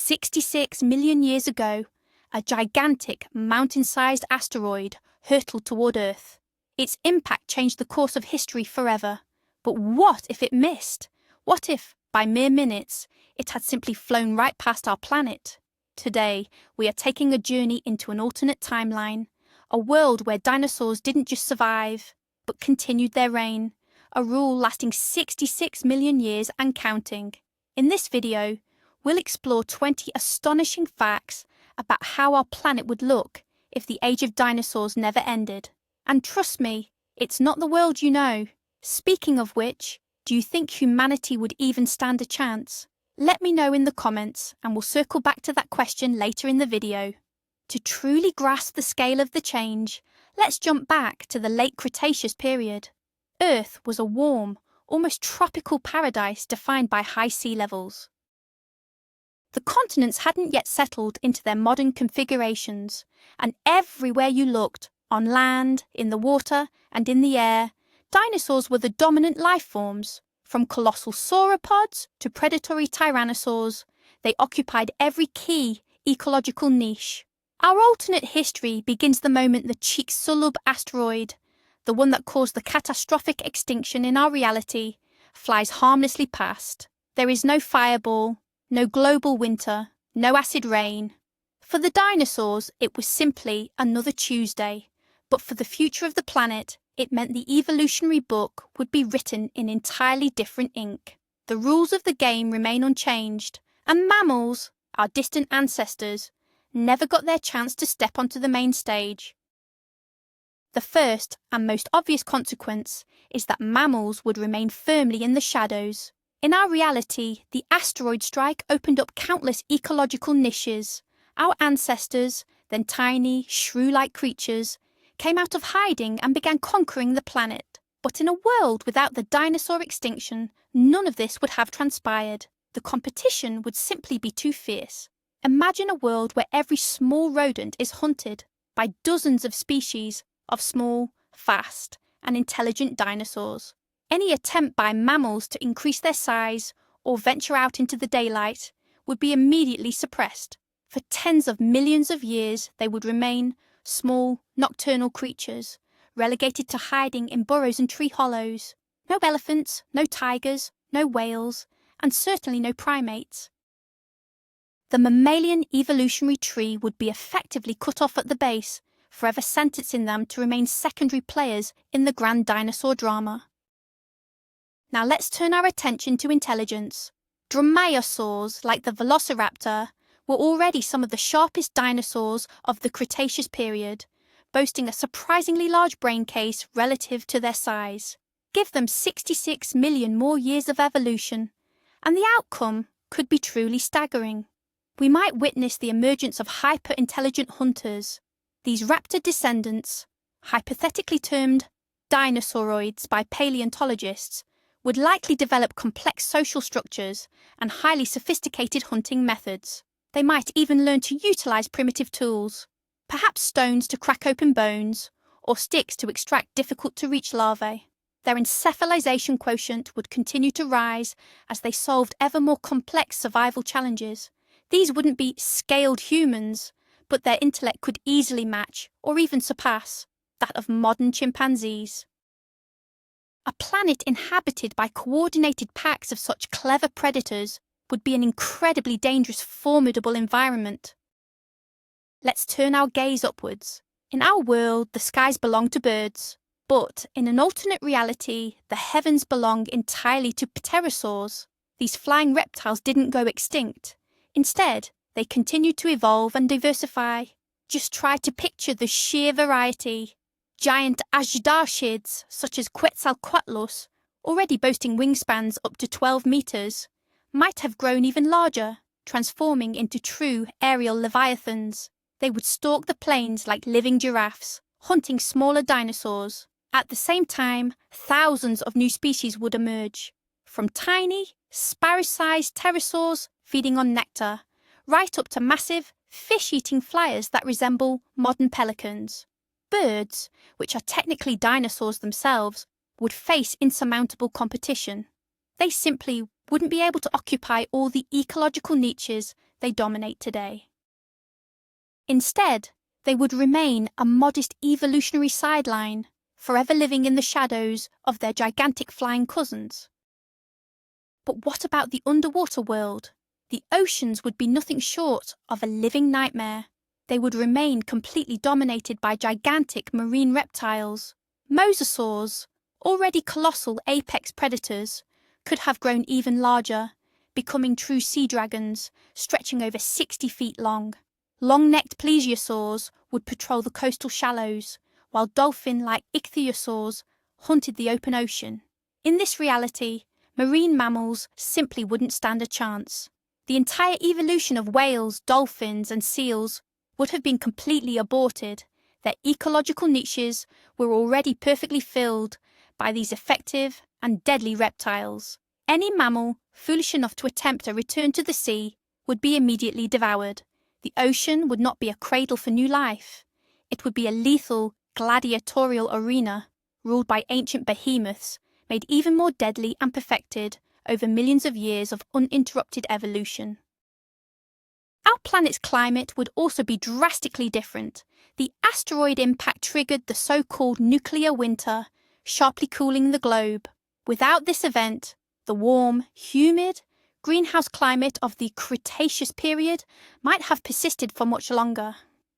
66 million years ago, a gigantic mountain-sized asteroid hurtled toward Earth. Its impact changed the course of history forever. But what if it missed? What if, by mere minutes, it had simply flown right past our planet? Today, we are taking a journey into an alternate timeline, a world where dinosaurs didn't just survive, but continued their reign, a rule lasting 66 million years and counting. In this video, we'll explore 20 astonishing facts about how our planet would look if the age of dinosaurs never ended. And trust me, it's not the world you know. Speaking of which, do you think humanity would even stand a chance? Let me know in the comments and we'll circle back to that question later in the video. To truly grasp the scale of the change, let's jump back to the late Cretaceous period. Earth was a warm, almost tropical paradise defined by high sea levels. The continents hadn't yet settled into their modern configurations, and everywhere you looked, on land, in the water, and in the air, dinosaurs were the dominant life forms. From colossal sauropods to predatory tyrannosaurs, they occupied every key ecological niche. Our alternate history begins the moment the Chicxulub asteroid, the one that caused the catastrophic extinction in our reality, flies harmlessly past. There is no fireball, no global winter, no acid rain. For the dinosaurs, it was simply another Tuesday, but for the future of the planet, it meant the evolutionary book would be written in entirely different ink. The rules of the game remain unchanged, and mammals, our distant ancestors, never got their chance to step onto the main stage. The first and most obvious consequence is that mammals would remain firmly in the shadows. In our reality, the asteroid strike opened up countless ecological niches. Our ancestors, then tiny, shrew-like creatures, came out of hiding and began conquering the planet. But in a world without the dinosaur extinction, none of this would have transpired. The competition would simply be too fierce. Imagine a world where every small rodent is hunted by dozens of species of small, fast, and intelligent dinosaurs. Any attempt by mammals to increase their size or venture out into the daylight would be immediately suppressed. For tens of millions of years, they would remain small, nocturnal creatures, relegated to hiding in burrows and tree hollows. No elephants, no tigers, no whales, and certainly no primates. The mammalian evolutionary tree would be effectively cut off at the base, forever sentencing them to remain secondary players in the grand dinosaur drama. Now let's turn our attention to intelligence. Dromaeosaurs, like the Velociraptor, were already some of the sharpest dinosaurs of the Cretaceous period, boasting a surprisingly large brain case relative to their size. Give them 66 million more years of evolution, and the outcome could be truly staggering. We might witness the emergence of hyper-intelligent hunters. These raptor descendants, hypothetically termed dinosauroids by paleontologists, would likely develop complex social structures and highly sophisticated hunting methods. They might even learn to utilize primitive tools, perhaps stones to crack open bones, or sticks to extract difficult-to-reach larvae. Their encephalization quotient would continue to rise as they solved ever more complex survival challenges. These wouldn't be scaled humans, but their intellect could easily match, or even surpass, that of modern chimpanzees. A planet inhabited by coordinated packs of such clever predators would be an incredibly dangerous, formidable environment. Let's turn our gaze upwards. In our world, the skies belong to birds, but in an alternate reality, the heavens belong entirely to pterosaurs. These flying reptiles didn't go extinct. Instead, they continued to evolve and diversify. Just try to picture the sheer variety. Giant ajdashids, such as Quetzalcoatlus, already boasting wingspans up to 12 meters, might have grown even larger, transforming into true aerial leviathans. They would stalk the plains like living giraffes, hunting smaller dinosaurs. At the same time, thousands of new species would emerge, from tiny, sparrow-sized pterosaurs feeding on nectar, right up to massive, fish-eating flyers that resemble modern pelicans. Birds, which are technically dinosaurs themselves, would face insurmountable competition. They simply wouldn't be able to occupy all the ecological niches they dominate today. Instead, they would remain a modest evolutionary sideline, forever living in the shadows of their gigantic flying cousins. But what about the underwater world? The oceans would be nothing short of a living nightmare. They would remain completely dominated by gigantic marine reptiles. Mosasaurs, already colossal apex predators, could have grown even larger, becoming true sea dragons, stretching over 60 feet long. Long-necked plesiosaurs would patrol the coastal shallows, while dolphin-like ichthyosaurs hunted the open ocean. In this reality, marine mammals simply wouldn't stand a chance. The entire evolution of whales, dolphins, and seals would have been completely aborted. Their ecological niches were already perfectly filled by these effective and deadly reptiles. Any mammal foolish enough to attempt a return to the sea would be immediately devoured. The ocean would not be a cradle for new life. It would be a lethal gladiatorial arena ruled by ancient behemoths, made even more deadly and perfected over millions of years of uninterrupted evolution. Our planet's climate would also be drastically different. The asteroid impact triggered the so-called nuclear winter, sharply cooling the globe. Without this event, the warm, humid, greenhouse climate of the Cretaceous period might have persisted for much longer.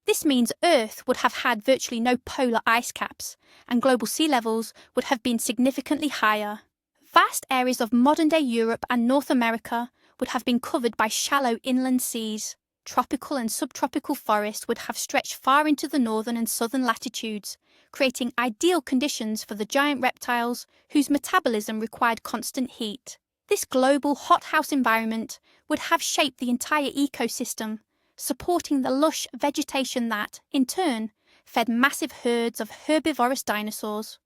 This means Earth would have had virtually no polar ice caps, and global sea levels would have been significantly higher. Vast areas of modern-day Europe and North America would have been covered by shallow inland seas. Tropical and subtropical forests would have stretched far into the northern and southern latitudes, creating ideal conditions for the giant reptiles whose metabolism required constant heat. This global hothouse environment would have shaped the entire ecosystem, supporting the lush vegetation that, in turn, fed massive herds of herbivorous dinosaurs.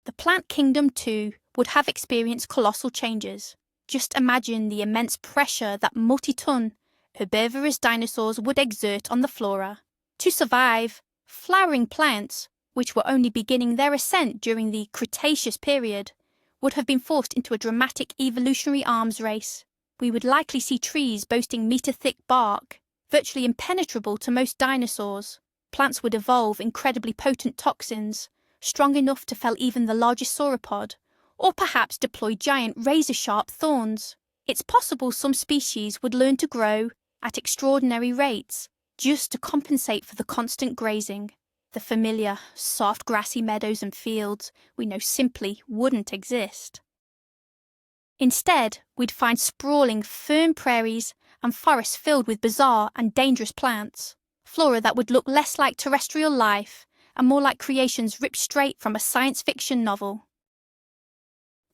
The plant kingdom, too, would have experienced colossal changes. Just imagine the immense pressure that multi-ton, herbivorous dinosaurs would exert on the flora. To survive, flowering plants, which were only beginning their ascent during the Cretaceous period, would have been forced into a dramatic evolutionary arms race. We would likely see trees boasting meter-thick bark, virtually impenetrable to most dinosaurs. Plants would evolve incredibly potent toxins, strong enough to fell even the largest sauropod, or perhaps deploy giant razor-sharp thorns. It's possible some species would learn to grow at extraordinary rates, just to compensate for the constant grazing. The familiar, soft grassy meadows and fields we know simply wouldn't exist. Instead, we'd find sprawling, firm prairies and forests filled with bizarre and dangerous plants, flora that would look less like terrestrial life and more like creations ripped straight from a science fiction novel.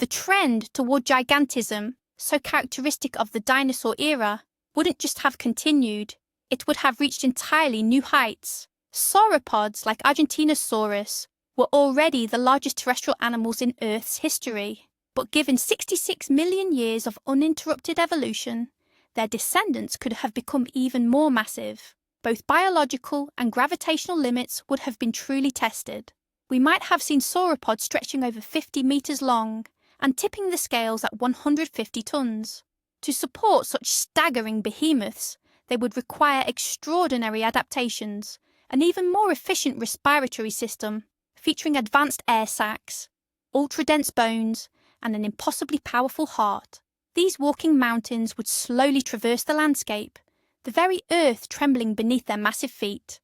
The trend toward gigantism, so characteristic of the dinosaur era, wouldn't just have continued, it would have reached entirely new heights. Sauropods like Argentinosaurus were already the largest terrestrial animals in Earth's history, but given 66 million years of uninterrupted evolution, their descendants could have become even more massive. Both biological and gravitational limits would have been truly tested. We might have seen sauropods stretching over 50 meters long and tipping the scales at 150 tons. To support such staggering behemoths, they would require extraordinary adaptations, an even more efficient respiratory system, featuring advanced air sacs, ultra-dense bones, and an impossibly powerful heart. These walking mountains would slowly traverse the landscape, the very earth trembling beneath their massive feet.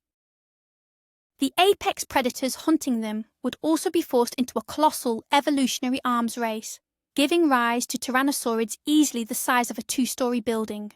The apex predators hunting them would also be forced into a colossal evolutionary arms race, giving rise to tyrannosaurids easily the size of a two-story building.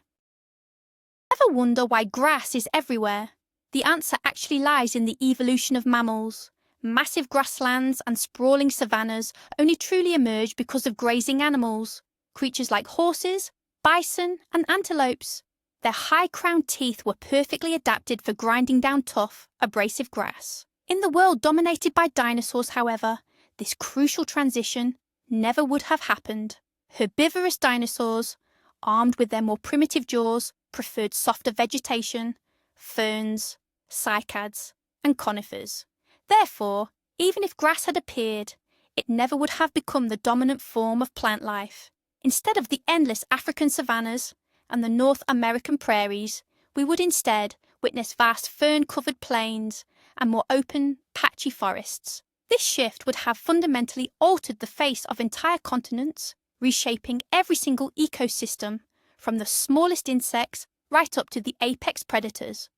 Ever wonder why grass is everywhere? The answer actually lies in the evolution of mammals. Massive grasslands and sprawling savannas only truly emerge because of grazing animals, creatures like horses, bison, and antelopes. Their high-crowned teeth were perfectly adapted for grinding down tough, abrasive grass. In the world dominated by dinosaurs, however, this crucial transition never would have happened. Herbivorous dinosaurs, armed with their more primitive jaws, preferred softer vegetation, ferns, cycads, and conifers. Therefore, even if grass had appeared, it never would have become the dominant form of plant life. Instead of the endless African savannas, and the North American prairies, we would instead witness vast fern-covered plains and more open, patchy forests. This shift would have fundamentally altered the face of entire continents, reshaping every single ecosystem, from the smallest insects right up to the apex predators.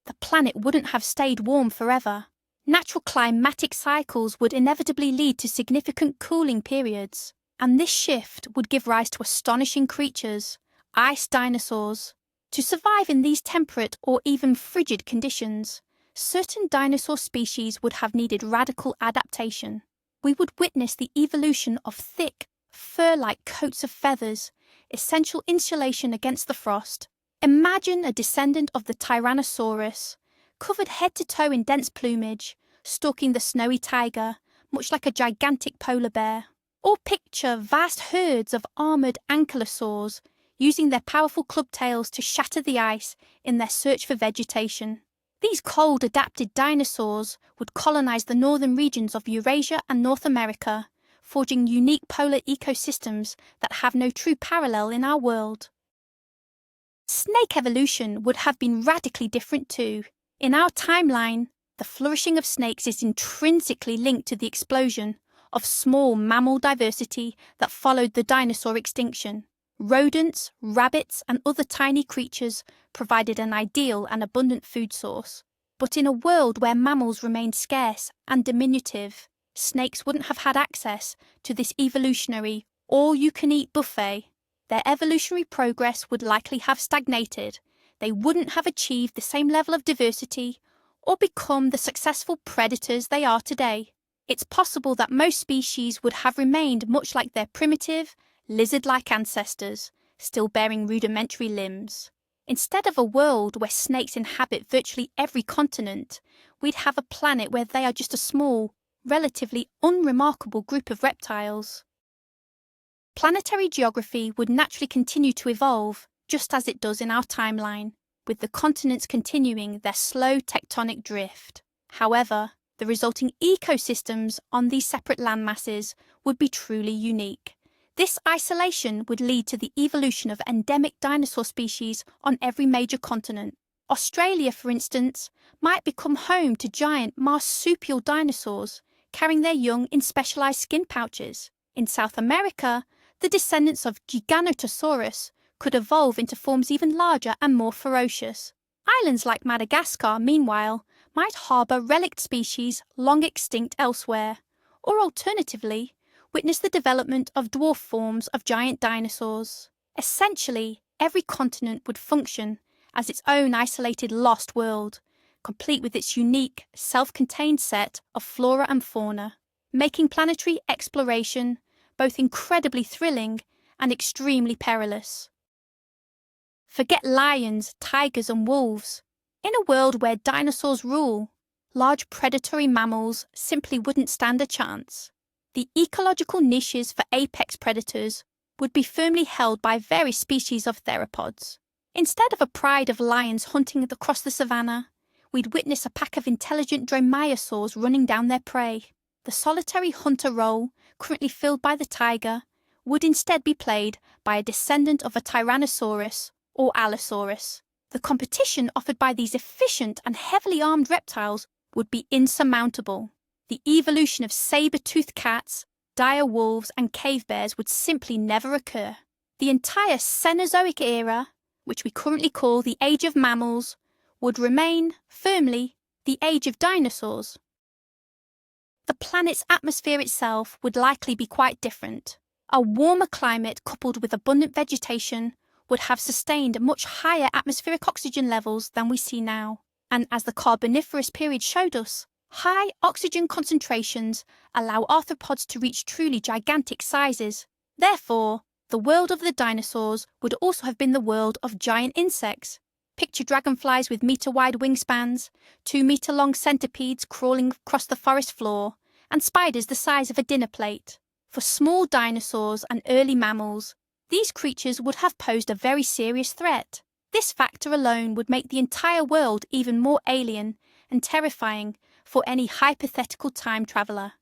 The planet wouldn't have stayed warm forever. Natural climatic cycles would inevitably lead to significant cooling periods, and this shift would give rise to astonishing creatures, ice dinosaurs. To survive in these temperate or even frigid conditions, certain dinosaur species would have needed radical adaptation. We would witness the evolution of thick, fur-like coats of feathers, essential insulation against the frost. Imagine a descendant of the Tyrannosaurus, covered head to toe in dense plumage, stalking the snowy taiga, much like a gigantic polar bear. Or picture vast herds of armoured ankylosaurs, using their powerful club tails to shatter the ice in their search for vegetation. These cold-adapted dinosaurs would colonize the northern regions of Eurasia and North America, forging unique polar ecosystems that have no true parallel in our world. Snake evolution would have been radically different too. In our timeline, the flourishing of snakes is intrinsically linked to the explosion of small mammal diversity that followed the dinosaur extinction. Rodents, rabbits, and other tiny creatures provided an ideal and abundant food source. But in a world where mammals remained scarce and diminutive, snakes wouldn't have had access to this evolutionary, all-you-can-eat buffet. Their evolutionary progress would likely have stagnated. They wouldn't have achieved the same level of diversity or become the successful predators they are today. It's possible that most species would have remained much like their primitive, lizard-like ancestors, still bearing rudimentary limbs. Instead of a world where snakes inhabit virtually every continent, we'd have a planet where they are just a small, relatively unremarkable group of reptiles. Planetary geography would naturally continue to evolve, just as it does in our timeline, with the continents continuing their slow tectonic drift. However, the resulting ecosystems on these separate landmasses would be truly unique. This isolation would lead to the evolution of endemic dinosaur species on every major continent. Australia, for instance, might become home to giant marsupial dinosaurs, carrying their young in specialized skin pouches. In South America, the descendants of Giganotosaurus could evolve into forms even larger and more ferocious. Islands like Madagascar, meanwhile, might harbour relict species long extinct elsewhere, or alternatively, witness the development of dwarf forms of giant dinosaurs. Essentially, every continent would function as its own isolated lost world, complete with its unique, self-contained set of flora and fauna, making planetary exploration both incredibly thrilling and extremely perilous. Forget lions, tigers, and wolves. In a world where dinosaurs rule, large predatory mammals simply wouldn't stand a chance. The ecological niches for apex predators would be firmly held by various species of theropods. Instead of a pride of lions hunting across the savannah, we'd witness a pack of intelligent dromaeosaurs running down their prey. The solitary hunter role, currently filled by the tiger, would instead be played by a descendant of a Tyrannosaurus or Allosaurus. The competition offered by these efficient and heavily armed reptiles would be insurmountable. The evolution of saber-toothed cats, dire wolves, and cave bears would simply never occur. The entire Cenozoic era, which we currently call the Age of Mammals, would remain, firmly, the Age of Dinosaurs. The planet's atmosphere itself would likely be quite different. A warmer climate coupled with abundant vegetation would have sustained much higher atmospheric oxygen levels than we see now. And as the Carboniferous period showed us, high oxygen concentrations allow arthropods to reach truly gigantic sizes. Therefore, the world of the dinosaurs would also have been the world of giant insects. Picture dragonflies with metre-wide wingspans, 2-metre-long centipedes crawling across the forest floor, and spiders the size of a dinner plate. For small dinosaurs and early mammals, these creatures would have posed a very serious threat. This factor alone would make the entire world even more alien and terrifying for any hypothetical time traveller.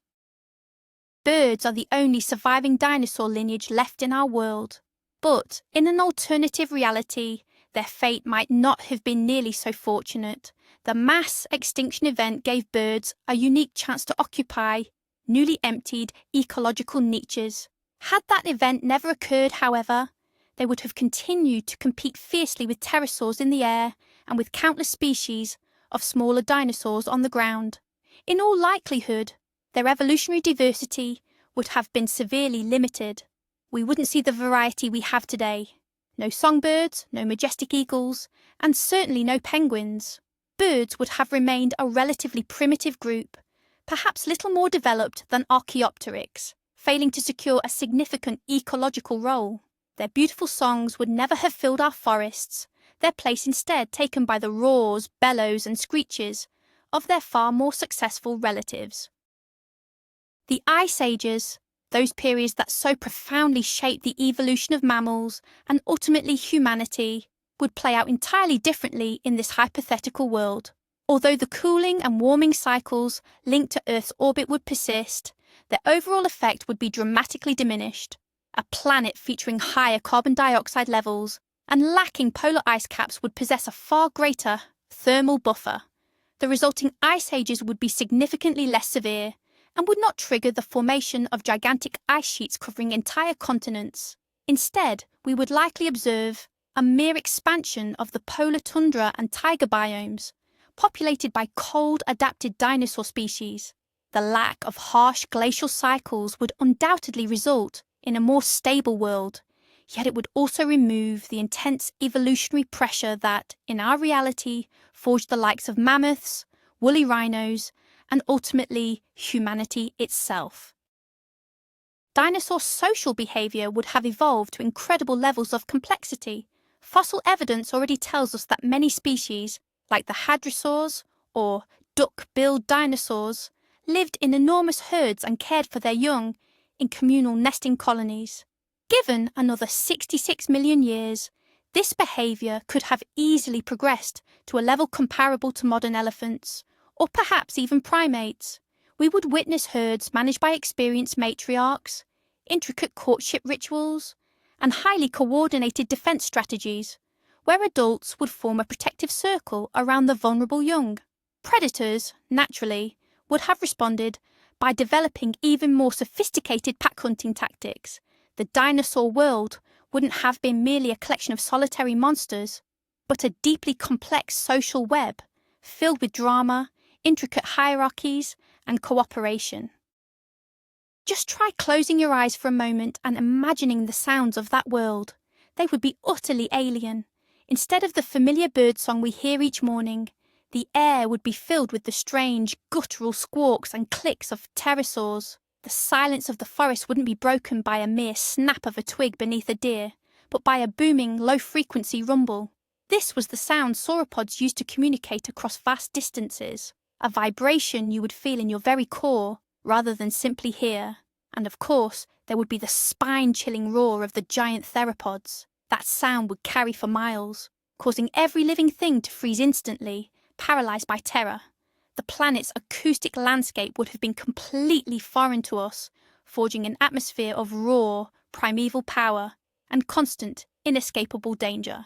Birds are the only surviving dinosaur lineage left in our world. But in an alternative reality, their fate might not have been nearly so fortunate. The mass extinction event gave birds a unique chance to occupy newly emptied ecological niches. Had that event never occurred, however, they would have continued to compete fiercely with pterosaurs in the air and with countless species of smaller dinosaurs on the ground. In all likelihood, their evolutionary diversity would have been severely limited. We wouldn't see the variety we have today. No songbirds, no majestic eagles, and certainly no penguins. Birds would have remained a relatively primitive group, perhaps little more developed than Archaeopteryx, failing to secure a significant ecological role. Their beautiful songs would never have filled our forests, their place instead taken by the roars, bellows, and screeches of their far more successful relatives. The Ice Ages, those periods that so profoundly shaped the evolution of mammals and ultimately humanity, would play out entirely differently in this hypothetical world. Although the cooling and warming cycles linked to Earth's orbit would persist, their overall effect would be dramatically diminished. A planet featuring higher carbon dioxide levels and lacking polar ice caps would possess a far greater thermal buffer. The resulting ice ages would be significantly less severe and would not trigger the formation of gigantic ice sheets covering entire continents. Instead, we would likely observe a mere expansion of the polar tundra and taiga biomes, populated by cold-adapted dinosaur species. The lack of harsh glacial cycles would undoubtedly result in a more stable world, yet it would also remove the intense evolutionary pressure that, in our reality, forged the likes of mammoths, woolly rhinos, and ultimately humanity itself. Dinosaur social behaviour would have evolved to incredible levels of complexity. Fossil evidence already tells us that many species, like the hadrosaurs or duck-billed dinosaurs, lived in enormous herds and cared for their young in communal nesting colonies. Given another 66 million years, this behaviour could have easily progressed to a level comparable to modern elephants, or perhaps even primates. We would witness herds managed by experienced matriarchs, intricate courtship rituals, and highly coordinated defence strategies, where adults would form a protective circle around the vulnerable young. Predators, naturally, would have responded by developing even more sophisticated pack hunting tactics. The dinosaur world wouldn't have been merely a collection of solitary monsters, but a deeply complex social web, filled with drama, intricate hierarchies, and cooperation. Just try closing your eyes for a moment and imagining the sounds of that world. They would be utterly alien. Instead of the familiar birdsong we hear each morning, the air would be filled with the strange, guttural squawks and clicks of pterosaurs. The silence of the forest wouldn't be broken by a mere snap of a twig beneath a deer, but by a booming, low-frequency rumble. This was the sound sauropods used to communicate across vast distances, a vibration you would feel in your very core, rather than simply hear. And of course, there would be the spine-chilling roar of the giant theropods. That sound would carry for miles, causing every living thing to freeze instantly, paralysed by terror. The planet's acoustic landscape would have been completely foreign to us, forging an atmosphere of raw, primeval power and constant, inescapable danger.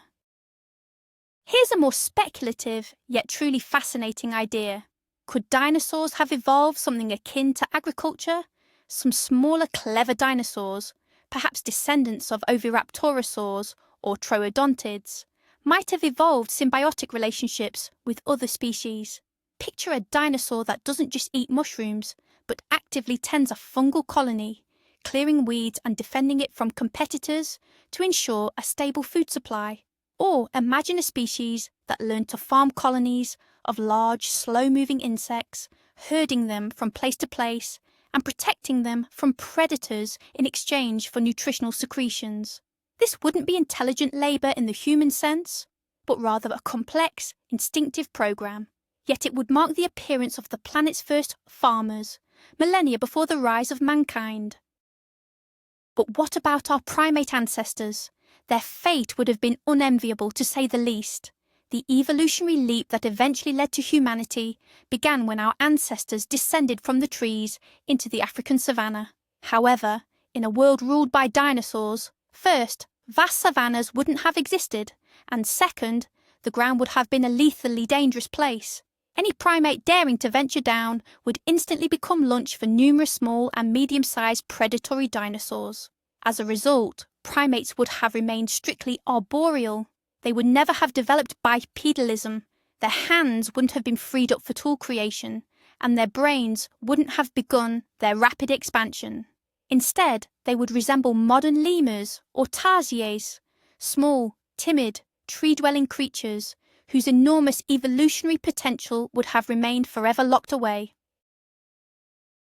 Here's a more speculative, yet truly fascinating idea. Could dinosaurs have evolved something akin to agriculture? Some smaller, clever dinosaurs, perhaps descendants of oviraptorosaurs or troodontids, might have evolved symbiotic relationships with other species. Picture a dinosaur that doesn't just eat mushrooms, but actively tends a fungal colony, clearing weeds and defending it from competitors to ensure a stable food supply. Or imagine a species that learned to farm colonies of large, slow-moving insects, herding them from place to place and protecting them from predators in exchange for nutritional secretions. This wouldn't be intelligent labour in the human sense, but rather a complex, instinctive program. Yet it would mark the appearance of the planet's first farmers, millennia before the rise of mankind. But what about our primate ancestors? Their fate would have been unenviable, to say the least. The evolutionary leap that eventually led to humanity began when our ancestors descended from the trees into the African savanna. However, in a world ruled by dinosaurs, first, vast savannas wouldn't have existed, and second, the ground would have been a lethally dangerous place. Any primate daring to venture down would instantly become lunch for numerous small and medium-sized predatory dinosaurs. As a result, primates would have remained strictly arboreal. They would never have developed bipedalism. Their hands wouldn't have been freed up for tool creation, and their brains wouldn't have begun their rapid expansion. Instead, they would resemble modern lemurs or tarsiers, small, timid, tree-dwelling creatures whose enormous evolutionary potential would have remained forever locked away.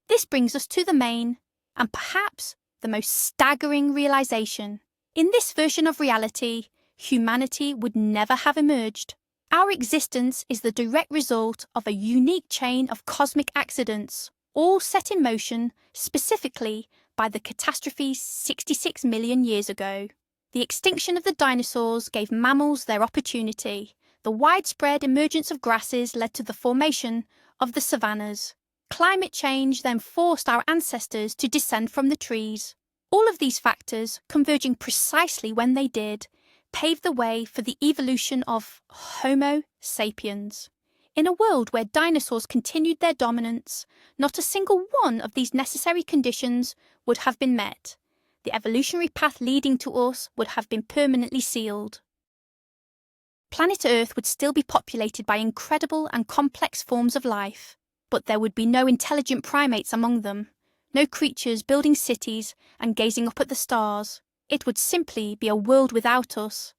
This brings us to the main, and perhaps the most staggering realization. In this version of reality, humanity would never have emerged. Our existence is the direct result of a unique chain of cosmic accidents, all set in motion specifically by the catastrophe 66 million years ago. The extinction of the dinosaurs gave mammals their opportunity. The widespread emergence of grasses led to the formation of the savannas. Climate change then forced our ancestors to descend from the trees. All of these factors, converging precisely when they did, paved the way for the evolution of Homo sapiens. In a world where dinosaurs continued their dominance, not a single one of these necessary conditions would have been met. The evolutionary path leading to us would have been permanently sealed. Planet Earth would still be populated by incredible and complex forms of life, but there would be no intelligent primates among them, no creatures building cities and gazing up at the stars. It would simply be a world without us.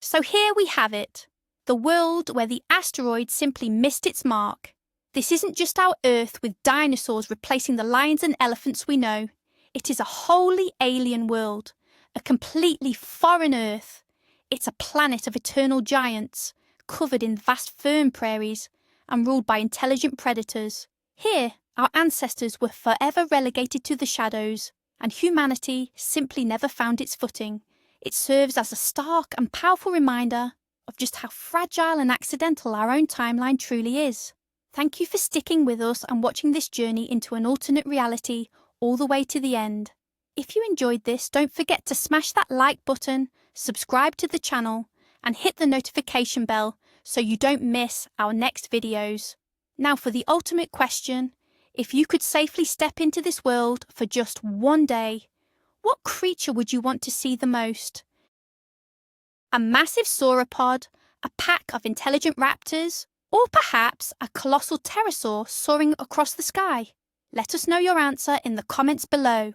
So here we have it, the world where the asteroid simply missed its mark. This isn't just our Earth with dinosaurs replacing the lions and elephants we know. It is a wholly alien world, a completely foreign Earth. It's a planet of eternal giants, covered in vast fern prairies and ruled by intelligent predators. Here, our ancestors were forever relegated to the shadows, and humanity simply never found its footing. It serves as a stark and powerful reminder of just how fragile and accidental our own timeline truly is. Thank you for sticking with us and watching this journey into an alternate reality all the way to the end. If you enjoyed this, don't forget to smash that like button, subscribe to the channel, and hit the notification bell so you don't miss our next videos. Now for the ultimate question, if you could safely step into this world for just one day, what creature would you want to see the most? A massive sauropod, a pack of intelligent raptors, or perhaps a colossal pterosaur soaring across the sky? Let us know your answer in the comments below.